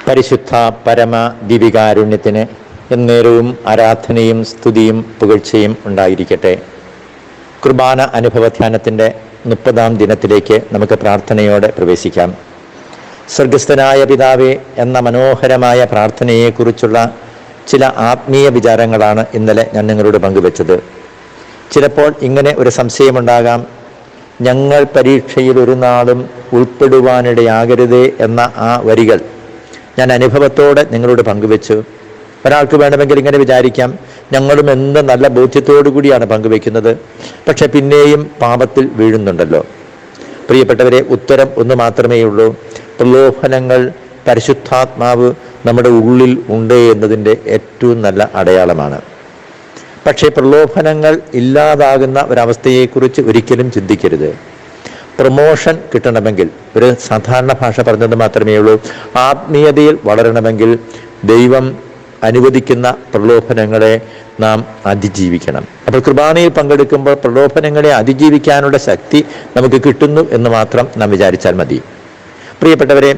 പരിശുദ്ധ പരമ ദിവികാരുണ്യത്തിന് എന്നേരവും ആരാധനയും സ്തുതിയും പുകഴ്ചയും ഉണ്ടായിരിക്കട്ടെ. കുർബാന അനുഭവധ്യാനത്തിൻ്റെ 30-ാം ദിനത്തിലേക്ക് നമുക്ക് പ്രാർത്ഥനയോടെ പ്രവേശിക്കാം. സ്വർഗസ്ഥനായ പിതാവേ എന്ന മനോഹരമായ പ്രാർത്ഥനയെക്കുറിച്ചുള്ള ചില ആത്മീയ വിചാരങ്ങളാണ് ഇന്നലെ ഞാൻ നിങ്ങളോട് പങ്കുവച്ചത്. ചിലപ്പോൾ ഇങ്ങനെ ഒരു സംശയമുണ്ടാകാം, ഞങ്ങൾ പരീക്ഷയിൽ ഒരു നാളും ഉൾപ്പെടുവാനിടയാകരുതേ എന്ന ആ വരികൾ ഞാൻ അനുഭവത്തോടെ നിങ്ങളോട് പങ്കുവെച്ചു. ഒരാൾക്ക് വേണമെങ്കിൽ ഇങ്ങനെ വിചാരിക്കാം, ഞങ്ങളും എന്ത് നല്ല ബോധ്യത്തോടു കൂടിയാണ് പങ്കുവെക്കുന്നത്, പക്ഷെ പിന്നെയും പാപത്തിൽ വീഴുന്നുണ്ടല്ലോ. പ്രിയപ്പെട്ടവരെ, ഉത്തരം ഒന്ന് മാത്രമേ ഉള്ളൂ. പ്രലോഭനങ്ങൾ പരിശുദ്ധാത്മാവ് നമ്മുടെ ഉള്ളിൽ ഉണ്ട് എന്നതിൻ്റെ ഏറ്റവും നല്ല അടയാളമാണ്. പക്ഷേ പ്രലോഭനങ്ങൾ ഇല്ലാതാകുന്ന ഒരവസ്ഥയെക്കുറിച്ച് ഒരിക്കലും ചിന്തിക്കരുത്. പ്രൊമോഷൻ കിട്ടണമെങ്കിൽ, ഒരു സാധാരണ ഭാഷ പറഞ്ഞത് മാത്രമേ ഉള്ളൂ, ആത്മീയതയിൽ വളരണമെങ്കിൽ ദൈവം അനുവദിക്കുന്ന പ്രലോഭനങ്ങളെ നാം അതിജീവിക്കണം. അപ്പോൾ കുർബാനയിൽ പങ്കെടുക്കുമ്പോൾ പ്രലോഭനങ്ങളെ അതിജീവിക്കാനുള്ള ശക്തി നമുക്ക് കിട്ടുന്നു എന്ന് മാത്രം നാം വിചാരിച്ചാൽ മതി. പ്രിയപ്പെട്ടവരെ,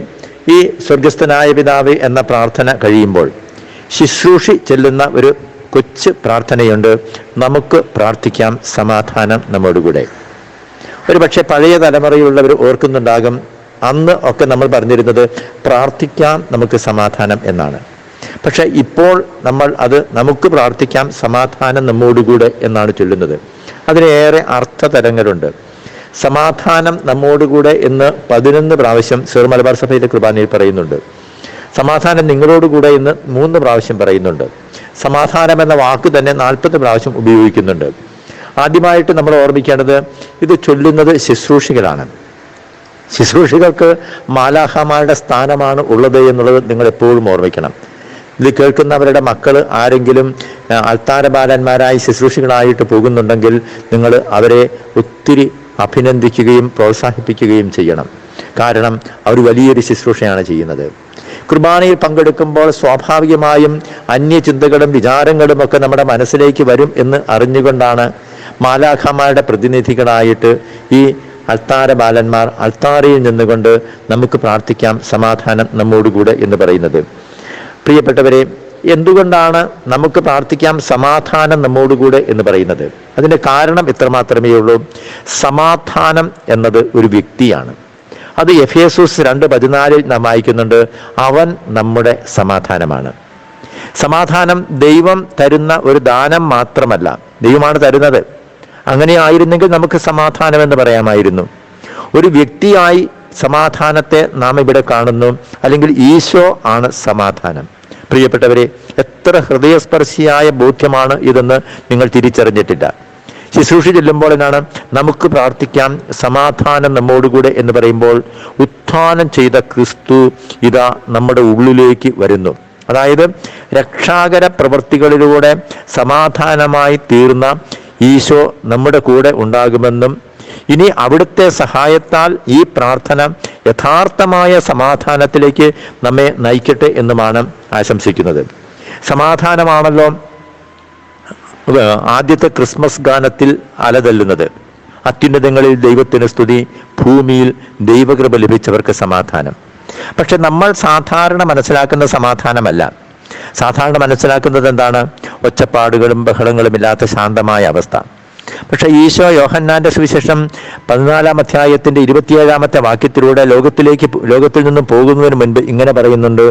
ഈ സ്വർഗസ്ഥനായ പിതാവ് എന്ന പ്രാർത്ഥന കഴിയുമ്പോൾ ശുശ്രൂഷി ചെല്ലുന്ന ഒരു കൊച്ചു പ്രാർത്ഥനയുണ്ട്. നമുക്ക് പ്രാർത്ഥിക്കാം, സമാധാനം നമ്മോടുകൂടെ. ഒരു പക്ഷേ പഴയ തലമുറയിലുള്ളവർ ഓർക്കുന്നുണ്ടാകും, അന്ന് ഒക്കെ നമ്മൾ പറഞ്ഞിരുന്നത് പ്രാർത്ഥിക്കാം നമുക്ക് സമാധാനം എന്നാണ്. പക്ഷെ ഇപ്പോൾ നമ്മൾ അത് നമുക്ക് പ്രാർത്ഥിക്കാം സമാധാനം നമ്മോടുകൂടെ എന്നാണ് ചൊല്ലുന്നത്. അതിനേറെ അർത്ഥതലങ്ങളുണ്ട്. സമാധാനം നമ്മോടുകൂടെ എന്ന് 11 പ്രാവശ്യം സീർ മലബാർ സഭയിലെ കുർബാനയിൽ പറയുന്നുണ്ട്. സമാധാനം നിങ്ങളോടുകൂടെ എന്ന് 3 പ്രാവശ്യം പറയുന്നുണ്ട്. സമാധാനം എന്ന വാക്ക് തന്നെ 40 പ്രാവശ്യം ഉപയോഗിക്കുന്നുണ്ട്. ആദ്യമായിട്ട് നമ്മൾ ഓർമ്മിക്കേണ്ടത്, ഇത് ചൊല്ലുന്നത് ശുശ്രൂഷികളാണ്. ശുശ്രൂഷികൾക്ക് മാലാഖമാരുടെ സ്ഥാനമാണ് ഉള്ളത് എന്നുള്ളത് നിങ്ങൾ എപ്പോഴും ഓർമ്മിക്കണം. ഇത് കേൾക്കുന്നവരുടെ മക്കൾ ആരെങ്കിലും അൾത്താരബാലന്മാരായി ശുശ്രൂഷികളായിട്ട് പോകുന്നുണ്ടെങ്കിൽ നിങ്ങൾ അവരെ ഒത്തിരി അഭിനന്ദിക്കുകയും പ്രോത്സാഹിപ്പിക്കുകയും ചെയ്യണം. കാരണം അവർ വലിയൊരു ശുശ്രൂഷയാണ് ചെയ്യുന്നത്. കുർബാനയിൽ പങ്കെടുക്കുമ്പോൾ സ്വാഭാവികമായും അന്യചിന്തകളും വിചാരങ്ങളും ഒക്കെ നമ്മുടെ മനസ്സിലേക്ക് വരും എന്ന് അറിഞ്ഞുകൊണ്ടാണ് മാലാഖമാരുടെ പ്രതിനിധികളായിട്ട് ഈ അൾത്താര ബാലന്മാർ അൾത്താരയിൽ നിന്നുകൊണ്ട് നമുക്ക് പ്രാർത്ഥിക്കാം സമാധാനം നമ്മോടുകൂടെ എന്ന് പറയുന്നത്. പ്രിയപ്പെട്ടവരെ, എന്തുകൊണ്ടാണ് നമുക്ക് പ്രാർത്ഥിക്കാം സമാധാനം നമ്മോടുകൂടെ എന്ന് പറയുന്നത്? അതിൻ്റെ കാരണം ഇത്രമാത്രമേ ഉള്ളൂ. സമാധാനം എന്നത് ഒരു വ്യക്തിയാണ്. അത് എഫേസോസ് 2:14 നാം വായിക്കുന്നുണ്ട്, അവൻ നമ്മുടെ സമാധാനമാണ്. സമാധാനം ദൈവം തരുന്ന ഒരു ദാനം മാത്രമല്ല, ദൈവമാണ് തരുന്നത്. അങ്ങനെ ആയിരുന്നെങ്കിൽ നമുക്ക് സമാധാനം എന്ന് പറയാമായിരുന്നു. ഒരു വ്യക്തിയായി സമാധാനത്തെ നാം ഇവിടെ കാണുന്നു, അല്ലെങ്കിൽ ഈശോ ആണ് സമാധാനം. പ്രിയപ്പെട്ടവരെ, എത്ര ഹൃദയസ്പർശിയായ ബോധ്യമാണ് ഇതെന്ന് നിങ്ങൾ തിരിച്ചറിഞ്ഞിട്ടില്ല. ശുശ്രൂഷ ചെല്ലുമ്പോൾ എന്നാണ് നമുക്ക് പ്രാർത്ഥിക്കാം സമാധാനം നമ്മോടുകൂടെ എന്ന് പറയുമ്പോൾ ഉത്ഥാനം ചെയ്ത ക്രിസ്തു ഇതാ നമ്മുടെ ഉള്ളിലേക്ക് വരുന്നു. അതായത് രക്ഷാകര പ്രവൃത്തികളിലൂടെ സമാധാനമായി തീർന്ന ഈശോ നമ്മുടെ കൂടെ ഉണ്ടാകുമെന്നും ഇനി അവിടുത്തെ സഹായത്താൽ ഈ പ്രാർത്ഥന യഥാർത്ഥമായ സമാധാനത്തിലേക്ക് നമ്മെ നയിക്കട്ടെ എന്നുമാണ് ആശംസിക്കുന്നത്. സമാധാനമാണല്ലോ ആദ്യത്തെ ക്രിസ്മസ് ഗാനത്തിൽ അലതല്ലുന്നത്. അത്യുന്നതങ്ങളിൽ ദൈവത്തിന് സ്തുതി, ഭൂമിയിൽ ദൈവകൃപ ലഭിച്ചവർക്ക് സമാധാനം. പക്ഷെ നമ്മൾ സാധാരണ മനസ്സിലാക്കുന്ന സമാധാനമല്ല. സാധാരണ മനസ്സിലാക്കുന്നത് എന്താണ്? ഒച്ചപ്പാടുകളും ബഹളങ്ങളും ഇല്ലാത്ത ശാന്തമായ അവസ്ഥ. പക്ഷെ ഈശോ യോഹന്നാന്റെ സുവിശേഷം 14-ാം അധ്യായത്തിന്റെ 27-ാമത്തെ വാക്യത്തിലൂടെ ലോകത്തിൽ നിന്നും പോകുന്നതിന് മുൻപ് ഇങ്ങനെ പറയുന്നുണ്ട്,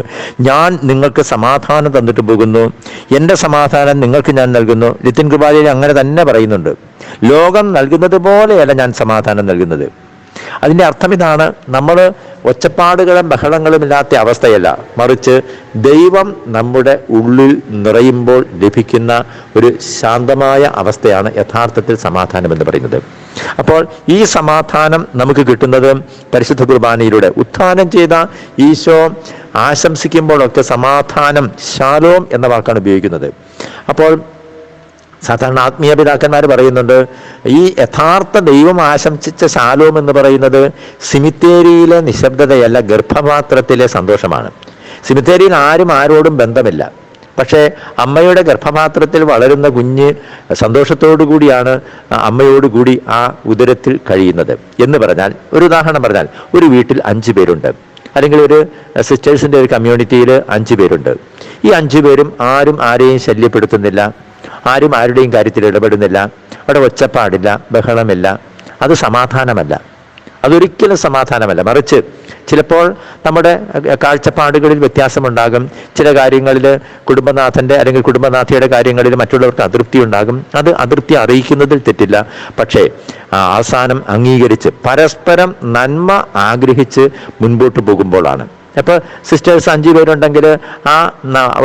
ഞാൻ നിങ്ങൾക്ക് സമാധാനം തന്നിട്ട് പോകുന്നു, എൻ്റെ സമാധാനം നിങ്ങൾക്ക് ഞാൻ നൽകുന്നു. നിതിൻ കൃപാലയിൽ അങ്ങനെ തന്നെ പറയുന്നുണ്ട്. ലോകം നൽകുന്നത് പോലെയല്ല ഞാൻ സമാധാനം നൽകുന്നത്. അതിൻ്റെ അർത്ഥം ഇതാണ്, നമ്മൾ ഒച്ചപ്പാടുകളും ബഹളങ്ങളും ഇല്ലാത്ത അവസ്ഥയല്ല, മറിച്ച് ദൈവം നമ്മുടെ ഉള്ളിൽ നിറയുമ്പോൾ ലഭിക്കുന്ന ഒരു ശാന്തമായ അവസ്ഥയാണ് യഥാർത്ഥത്തിൽ സമാധാനം എന്ന് പറയുന്നത്. അപ്പോൾ ഈ സമാധാനം നമുക്ക് കിട്ടുന്നത് പരിശുദ്ധ കുർബാനയിലൂടെ. ഉത്ഥാനം ചെയ്ത ഈശോ ആശംസിക്കുമ്പോഴൊക്കെ സമാധാനം, ശാലോം എന്ന വാക്കാണ് ഉപയോഗിക്കുന്നത്. അപ്പോൾ സാധാരണ ആത്മീയ പിതാക്കന്മാർ പറയുന്നുണ്ട്, ഈ യഥാർത്ഥ ദൈവം ആശംസിച്ച ശാലോം എന്ന് പറയുന്നത് സിമിത്തേരിയിലെ നിശബ്ദതയല്ല, ഗർഭപാത്രത്തിലെ സന്തോഷമാണ്. സിമിത്തേരിയിൽ ആരും ആരോടും ബന്ധമില്ല. പക്ഷേ അമ്മയുടെ ഗർഭപാത്രത്തിൽ വളരുന്ന കുഞ്ഞ് സന്തോഷത്തോടു കൂടിയാണ് അമ്മയോടുകൂടി ആ ഉദരത്തിൽ കഴിയുന്നത് എന്ന് പറഞ്ഞാൽ, ഒരു ഉദാഹരണം പറഞ്ഞാൽ, ഒരു വീട്ടിൽ 5 പേരുണ്ട്. അല്ലെങ്കിൽ ഒരു സിസ്റ്റേഴ്സിന്റെ ഒരു കമ്മ്യൂണിറ്റിയിൽ 5 പേരുണ്ട്. ഈ 5 പേരും ആരും ആരെയും ശല്യപ്പെടുത്തുന്നില്ല, ആരും ആരുടെയും കാര്യത്തിൽ ഇടപെടുന്നില്ല, അവിടെ ഒച്ചപ്പാടില്ല, ബഹളമില്ല. അത് സമാധാനമല്ല, അതൊരിക്കലും സമാധാനമല്ല. മറിച്ച് ചിലപ്പോൾ നമ്മുടെ കാഴ്ചപ്പാടുകളിൽ വ്യത്യാസമുണ്ടാകും. ചില കാര്യങ്ങളിൽ കുടുംബനാഥന്റെ അല്ലെങ്കിൽ കുടുംബനാഥയുടെ കാര്യങ്ങളിൽ മറ്റുള്ളവർക്ക് അതൃപ്തി ഉണ്ടാകും. അത് അതൃപ്തി അറിയിക്കുന്നതിൽ തെറ്റില്ല. പക്ഷേ അവസാനം അംഗീകരിച്ച് പരസ്പരം നന്മ ആഗ്രഹിച്ച് മുൻപോട്ട് പോകുമ്പോഴാണ്. അപ്പോൾ സിസ്റ്റേഴ്സ് 5 പേരുണ്ടെങ്കിൽ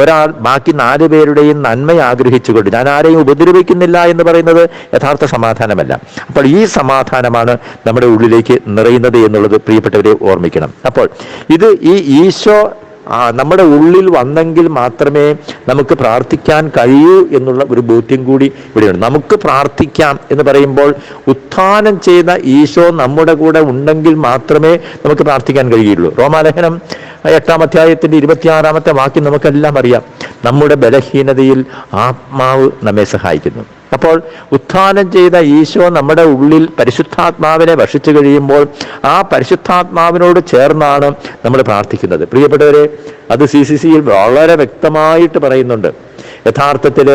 ഒരാൾ ബാക്കി 4 പേരുടെയും നന്മ ആഗ്രഹിച്ചുകൊണ്ട് ഞാൻ ആരെയും ഉപദ്രവിക്കുന്നില്ല എന്ന് പറയുന്നത് യഥാർത്ഥ സമാധാനമല്ല. അപ്പോൾ ഈ സമാധാനമാണ് നമ്മുടെ ഉള്ളിലേക്ക് നിറയുന്നത് എന്നുള്ളത് പ്രിയപ്പെട്ടവരെ ഓർമ്മിക്കണം. അപ്പോൾ ഈ ഈശോ നമ്മുടെ ഉള്ളിൽ വന്നെങ്കിൽ മാത്രമേ നമുക്ക് പ്രാർത്ഥിക്കാൻ കഴിയൂ എന്നുള്ള ഒരു ബോധ്യം കൂടി ഇവിടെയുണ്ട്. നമുക്ക് പ്രാർത്ഥിക്കാം എന്ന് പറയുമ്പോൾ ഉത്ഥാനം ചെയ്ത ഈശോ നമ്മുടെ കൂടെ ഉണ്ടെങ്കിൽ മാത്രമേ നമുക്ക് പ്രാർത്ഥിക്കാൻ കഴിയുള്ളൂ. റോമാലേഖനം 8-ാം അധ്യായത്തിന്റെ 26-ാമത്തെ വാക്യം നമുക്കെല്ലാം അറിയാം. നമ്മുടെ ബലഹീനതയിൽ ആത്മാവ് നമ്മെ സഹായിക്കുന്നു. അപ്പോൾ ഉത്ഥാനം ചെയ്ത ഈശോ നമ്മുടെ ഉള്ളിൽ പരിശുദ്ധാത്മാവിനെ വർഷിച്ചു കഴിയുമ്പോൾ ആ പരിശുദ്ധാത്മാവിനോട് ചേർന്നാണ് നമ്മൾ പ്രാർത്ഥിക്കുന്നത്. പ്രിയപ്പെട്ടവരെ, അത് CCCയിൽ വളരെ വ്യക്തമായിട്ട് പറയുന്നുണ്ട്. യഥാർത്ഥത്തിൽ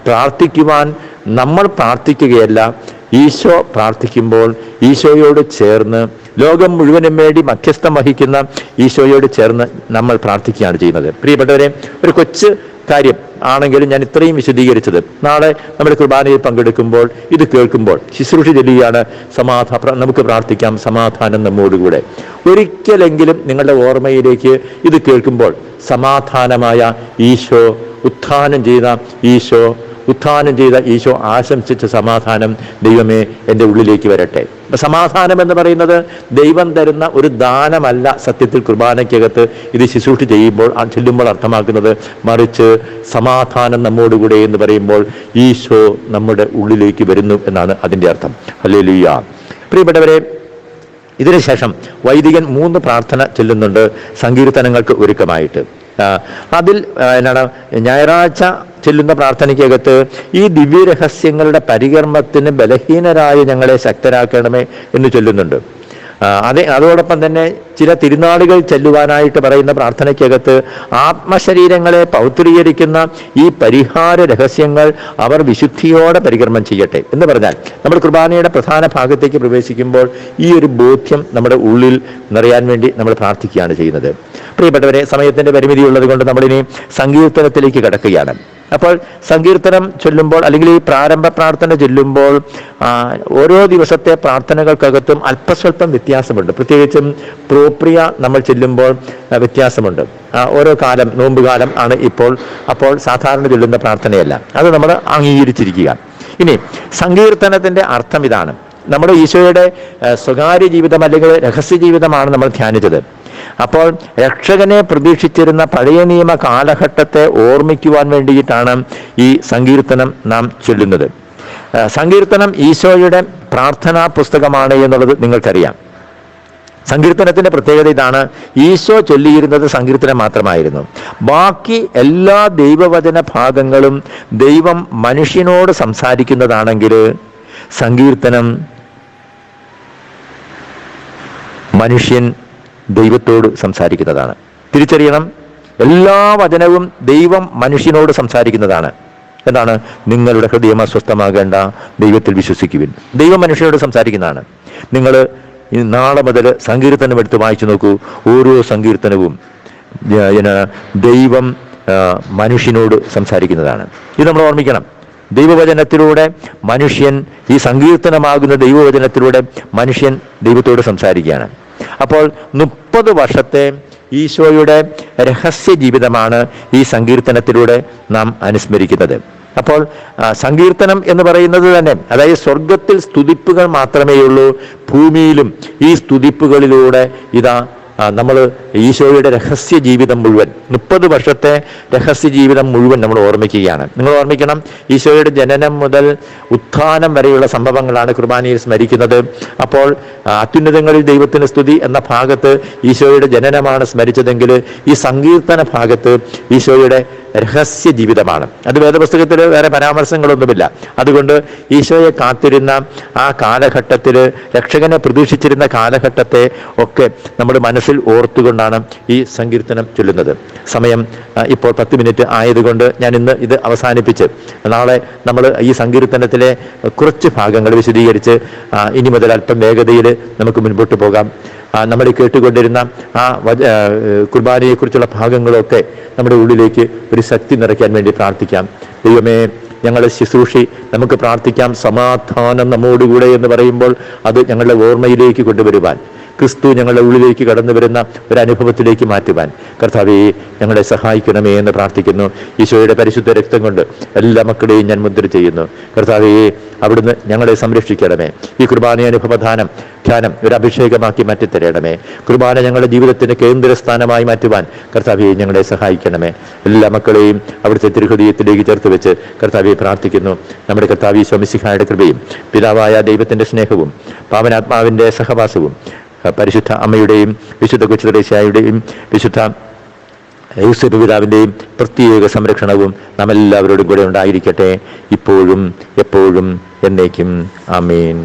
പ്രാർത്ഥിക്കുവാൻ നമ്മൾ പ്രാർത്ഥിക്കുകയല്ല, ഈശോ പ്രാർത്ഥിക്കുമ്പോൾ ഈശോയോട് ചേർന്ന് ലോകം മുഴുവനും വേണ്ടി മധ്യസ്ഥം വഹിക്കുന്ന ഈശോയോട് ചേർന്ന് നമ്മൾ പ്രാർത്ഥിക്കുകയാണ് ചെയ്യുന്നത്. പ്രിയപ്പെട്ടവരെ, ഒരു കൊച്ചു കാര്യം ആണെങ്കിലും ഞാൻ ഇത്രയും വിശദീകരിച്ചത്. നാളെ നമ്മുടെ കുർബാനയിൽ പങ്കെടുക്കുമ്പോൾ ഇത് കേൾക്കുമ്പോൾ ശുശ്രൂഷ ചൊല്ലുകയാണ്, നമുക്ക് പ്രാർത്ഥിക്കാം, സമാധാനം നമ്മോടുകൂടെ. ഒരിക്കലെങ്കിലും നിങ്ങളുടെ ഓർമ്മയിലേക്ക് ഇത് കേൾക്കുമ്പോൾ സമാധാനമായ ഈശോ, ഉത്ഥാനം ചെയ്ത ഈശോ ആശംസിച്ച സമാധാനം ദൈവമേ എൻ്റെ ഉള്ളിലേക്ക് വരട്ടെ. സമാധാനം എന്ന് പറയുന്നത് ദൈവം തരുന്ന ഒരു ദാനമല്ല. സത്യത്തിൽ കുർബാനയ്ക്കകത്ത് ഇത് ശുശ്രൂഷ ചെല്ലുമ്പോൾ അർത്ഥമാക്കുന്നത്, മറിച്ച് സമാധാനം നമ്മോടുകൂടെ എന്ന് പറയുമ്പോൾ ഈശോ നമ്മുടെ ഉള്ളിലേക്ക് വരുന്നു എന്നാണ് അതിൻ്റെ അർത്ഥം. ഹല്ലേലൂയ. പ്രിയപ്പെട്ടവരെ, ഇതിനുശേഷം വൈദികൻ 3 പ്രാർത്ഥന ചൊല്ലുന്നുണ്ട് സങ്കീർത്തനങ്ങൾക്ക് ഒരുക്കമായിട്ട്. അതിൽ ഞായറാഴ്ച ചെല്ലുന്ന പ്രാർത്ഥനയ്ക്കകത്ത് ഈ ദിവ്യരഹസ്യങ്ങളുടെ പരികർമ്മത്തിന് ബലഹീനരായ ഞങ്ങളെ ശക്തരാക്കണമേ എന്ന് ചൊല്ലുന്നുണ്ട്. അതോടൊപ്പം തന്നെ ചില തിരുനാളുകൾ ചെല്ലുവാനായിട്ട് പറയുന്ന പ്രാർത്ഥനയ്ക്കകത്ത് ആത്മശരീരങ്ങളെ പൗത്രീകരിക്കുന്ന ഈ പരിഹാര രഹസ്യങ്ങൾ അവർ വിശുദ്ധിയോടെ പരികർമ്മം ചെയ്യട്ടെ എന്ന് പറഞ്ഞാൽ നമ്മൾ കുർബാനയുടെ പ്രധാന ഭാഗത്തേക്ക് പ്രവേശിക്കുമ്പോൾ ഈ ഒരു ബോധ്യം നമ്മുടെ ഉള്ളിൽ നിറയാൻ വേണ്ടി നമ്മൾ പ്രാർത്ഥിക്കുകയാണ് ചെയ്യുന്നത്. പ്രിയപ്പെട്ടവരെ, സമയത്തിന്റെ പരിമിതി ഉള്ളത് കൊണ്ട് നമ്മളിനി സങ്കീർത്തനത്തിലേക്ക് കടക്കുകയാണ്. അപ്പോൾ സങ്കീർത്തനം ചൊല്ലുമ്പോൾ അല്ലെങ്കിൽ ഈ പ്രാരംഭ പ്രാർത്ഥന ചൊല്ലുമ്പോൾ ഓരോ ദിവസത്തെ പ്രാർത്ഥനകൾക്കകത്തും അല്പസ്വല്പം വ്യത്യാസമുണ്ട്. പ്രത്യേകിച്ചും പ്രോപ്രിയ നമ്മൾ ചെല്ലുമ്പോൾ വ്യത്യാസമുണ്ട്. ഓരോ കാലം, നോമ്പുകാലം ആണ് അപ്പോൾ സാധാരണ ചൊല്ലുന്ന പ്രാർത്ഥനയല്ല. അത് നമ്മൾ അംഗീകരിച്ചിരിക്കുക. ഇനി സങ്കീർത്തനത്തിന്റെ അർത്ഥം ഇതാണ്. നമ്മുടെ ഈശോയുടെ സ്വകാര്യ ജീവിതം അല്ലെങ്കിൽ രഹസ്യ ജീവിതമാണ് നമ്മൾ ധ്യാനിച്ചത്. അപ്പോൾ രക്ഷകനെ പ്രതീക്ഷിച്ചിരുന്ന പഴയ നിയമ കാലഘട്ടത്തെ ഓർമ്മിക്കുവാൻ വേണ്ടിയിട്ടാണ് ഈ സങ്കീർത്തനം നാം ചൊല്ലുന്നത്. സങ്കീർത്തനം ഈശോയുടെ പ്രാർത്ഥനാ പുസ്തകമാണ് എന്നുള്ളത് നിങ്ങൾക്കറിയാം. സങ്കീർത്തനത്തിന്റെ പ്രത്യേകത ഇതാണ്, ഈശോ ചൊല്ലിയിരുന്നത് സങ്കീർത്തനം മാത്രമായിരുന്നു. ബാക്കി എല്ലാ ദൈവവചന ഭാഗങ്ങളും ദൈവം മനുഷ്യനോട് സംസാരിക്കുന്നതാണെങ്കിൽ സങ്കീർത്തനം മനുഷ്യൻ ദൈവത്തോട് സംസാരിക്കുന്നതാണ്. തിരിച്ചറിയണം, എല്ലാ വചനവും ദൈവം മനുഷ്യനോട് സംസാരിക്കുന്നതാണ്. എന്താണ്? നിങ്ങളുടെ ഹൃദയം അസ്വസ്ഥമാകേണ്ട, ദൈവത്തിൽ വിശ്വസിക്കുവിൻ. ദൈവം മനുഷ്യനോട് സംസാരിക്കുന്നതാണ്. നിങ്ങൾ നാളെ മുതൽ സങ്കീർത്തനം എടുത്ത് വായിച്ചു നോക്കൂ. ഓരോ സങ്കീർത്തനവും ദൈവം മനുഷ്യനോട് സംസാരിക്കുന്നതാണ്. ഇത് നമ്മൾ ഓർമ്മിക്കണം. ദൈവവചനത്തിലൂടെ മനുഷ്യൻ, ഈ സങ്കീർത്തനമാകുന്ന ദൈവവചനത്തിലൂടെ മനുഷ്യൻ ദൈവത്തോട് സംസാരിക്കുകയാണ്. അപ്പോൾ 30 വർഷത്തെ ഈശോയുടെ രഹസ്യ ജീവിതമാണ് ഈ സങ്കീർത്തനത്തിലൂടെ നാം അനുസ്മരിക്കുന്നത്. അപ്പോൾ സങ്കീർത്തനം എന്ന് പറയുന്നത് തന്നെ, അതായത് സ്വർഗത്തിൽ സ്തുതിപ്പുകൾ മാത്രമേ ഉള്ളൂ, ഭൂമിയിലും ഈ സ്തുതിപ്പുകളിലൂടെ നമ്മൾ ഈശോയുടെ രഹസ്യ ജീവിതം മുഴുവൻ, 30 വർഷത്തെ രഹസ്യ ജീവിതം മുഴുവൻ നമ്മൾ ഓർമ്മിക്കുകയാണ്. നിങ്ങൾ ഓർമ്മിക്കണം, ഈശോയുടെ ജനനം മുതൽ ഉത്ഥാനം വരെയുള്ള സംഭവങ്ങളാണ് കുർബാനയിൽ സ്മരിക്കുന്നത്. അപ്പോൾ അത്യുന്നതങ്ങളിൽ ദൈവത്തിന് സ്തുതി എന്ന ഭാഗത്ത് ഈശോയുടെ ജനനമാണ് സ്മരിച്ചതെങ്കിൽ ഈ സങ്കീർത്തന ഭാഗത്ത് ഈശോയുടെ രഹസ്യ ജീവിതമാണ്. അത് വേദപുസ്തകത്തിൽ വേറെ പരാമർശങ്ങളൊന്നുമില്ല. അതുകൊണ്ട് ഈശോയെ കാത്തിരുന്ന ആ കാലഘട്ടത്തിൽ, രക്ഷകനെ പ്രതീക്ഷിച്ചിരുന്ന കാലഘട്ടത്തെ ഒക്കെ നമ്മൾ മനസ്സിൽ ഓർത്തുകൊണ്ടാണ് ഈ സങ്കീർത്തനം ചൊല്ലുന്നത്. സമയം ഇപ്പോൾ 10 മിനിറ്റ് ആയതുകൊണ്ട് ഞാൻ ഇന്ന് ഇത് അവസാനിപ്പിച്ച് നാളെ നമ്മൾ ഈ സങ്കീർത്തനത്തിലെ കുറച്ച് ഭാഗങ്ങൾ വിശദീകരിച്ച് ഇനി മുതൽ അല്പം വേഗതയിൽ നമുക്ക് മുൻപോട്ട് പോകാം. നമ്മൾ കേട്ടുകൊണ്ടിരുന്ന ആ കുർബാനയെക്കുറിച്ചുള്ള ഭാഗങ്ങളൊക്കെ നമ്മുടെ ഉള്ളിലേക്ക് ഒരു ശക്തി നിറയ്ക്കാൻ വേണ്ടി പ്രാർത്ഥിക്കാം. ദൈവമേ, ഞങ്ങളെ ശുശ്രൂഷി, നമുക്ക് പ്രാർത്ഥിക്കാം. സമാധാനം നമ്മോടുകൂടെ എന്ന് പറയുമ്പോൾ അത് ഞങ്ങളുടെ ഓർമ്മയിലേക്ക് കൊണ്ടുവരുവാൻ, ക്രിസ്തു ഞങ്ങളുടെ ഉള്ളിലേക്ക് കടന്നു വരുന്ന ഒരു അനുഭവത്തിലേക്ക് മാറ്റുവാൻ കർത്താവേ ഞങ്ങളെ സഹായിക്കണമേ എന്ന് പ്രാർത്ഥിക്കുന്നു. ഈശോയുടെ പരിശുദ്ധ രക്തം കൊണ്ട് എല്ലാ മക്കളെയും ഞാൻ മുദ്ര ചെയ്യുന്നു. കർത്താവേ, അവിടുന്ന് ഞങ്ങളെ സംരക്ഷിക്കണമേ. ഈ കുർബാന അനുഭവദാനം ധ്യാനം ഒരു അഭിഷേകമാക്കി മാറ്റിത്തരണമേ. കുർബാന ഞങ്ങളുടെ ജീവിതത്തിന് കേന്ദ്രസ്ഥാനമായി മാറ്റുവാൻ കർത്താവേ ഞങ്ങളെ സഹായിക്കണമേ. എല്ലാ മക്കളെയും അവിടുത്തെ തിരുഹൃദയത്തിലേക്ക് ചേർത്ത് വെച്ച് കർത്താവെ പ്രാർത്ഥിക്കുന്നു. നമ്മുടെ കർത്താവ് ഈശോ മിശിഹായുടെ കൃപയും പിതാവായ ദൈവത്തിന്റെ സ്നേഹവും പാവനാത്മാവിന്റെ സഹവാസവും പരിശുദ്ധ അമ്മയുടെയും വിശുദ്ധ കൊച്ചുത്രേസ്യായുടെയും വിശുദ്ധ യേശുപിതാവിന്റെയും പിതാവിൻ്റെയും പ്രത്യേക സംരക്ഷണവും നാം എല്ലാവരോടും കൂടെ ഉണ്ടായിരിക്കട്ടെ, ഇപ്പോഴും എപ്പോഴും എന്നേക്കും. ആമേൻ.